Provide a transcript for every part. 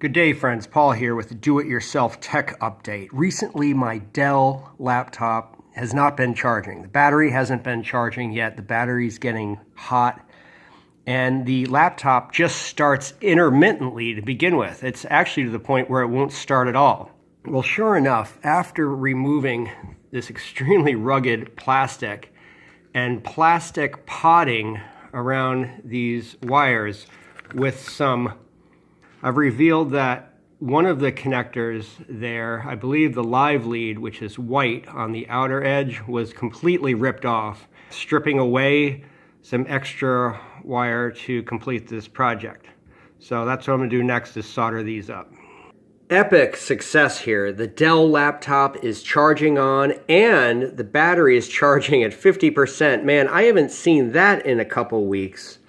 Good day, friends. Paul here with the Do-It-Yourself Tech Update. Recently, my Dell laptop has not been charging. The battery hasn't been charging yet. The battery's getting hot, and the laptop just starts intermittently to begin with. It's actually to the point where it won't start at all. Well, sure enough, after removing this extremely rugged plastic and plastic potting around these wires with some, I've revealed that one of the connectors there, I believe the live lead, which is white on the outer edge, was completely ripped off, stripping away some extra wire to complete this project. So that's what I'm gonna do next, is solder these up. Epic success here. The Dell laptop is charging on and the battery is charging at 50%. Man, I haven't seen that in a couple weeks.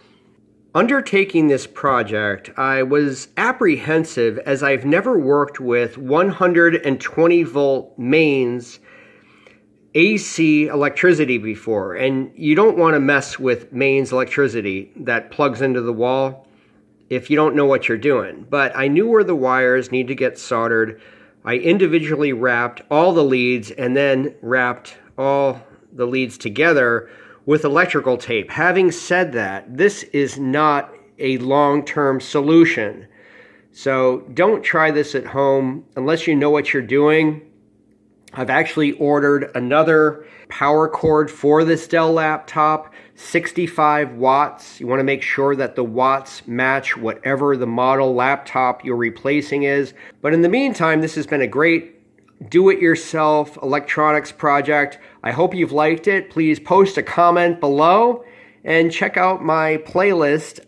Undertaking this project, I was apprehensive as I've never worked with 120 volt mains AC electricity before, and you don't want to mess with mains electricity that plugs into the wall if you don't know what you're doing. But I knew where the wires need to get soldered. I individually wrapped all the leads and then wrapped all the leads together with electrical tape. Having said that, this is not a long-term solution. So don't try this at home unless you know what you're doing. I've actually ordered another power cord for this Dell laptop, 65 watts. You want to make sure that the watts match whatever the model laptop you're replacing is. But in the meantime, this has been a great do-it-yourself electronics project. I hope you've liked it. Please post a comment below and check out my playlist